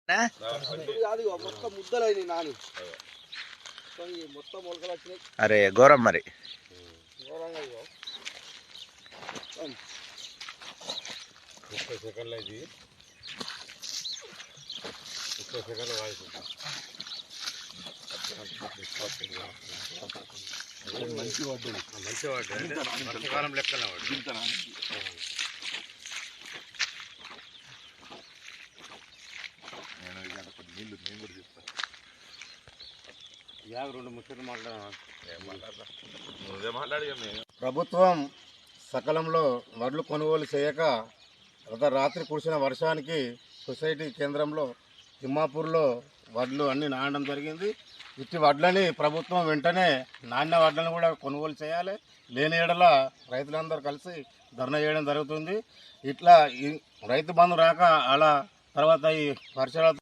మొత్తం ముద్దలైన నాని మొత్తం మొలకలు వచ్చినాయి. అరే ఘోరం మరి ఘోరంగా 30 సెకండ్లు ఇది 30 సెకండ్లు వాయిస్ మంచి వాడు వర్షకాలం లెక్కన వాడు నీళ్ళు నేను కూడా చెప్తాను. 52 ముచ్చట్లు మాట్లాడి ప్రభుత్వం సకాలంలో వడ్లు కొనుగోలు చేయక గత రాత్రి కురిసిన వర్షానికి సొసైటీ కేంద్రంలో తిమ్మాపూర్లో వడ్లు అన్నీ నానడం జరిగింది. ఇట్టి వడ్లని ప్రభుత్వం వెంటనే నాణ్య వడ్లను కూడా కొనుగోలు చేయాలి. లేని ఏడల రైతులందరూ కలిసి ధర్నా చేయడం జరుగుతుంది. ఇట్లా ఈ రైతు బంధు రాక అలా తర్వాత ఈ వర్షాల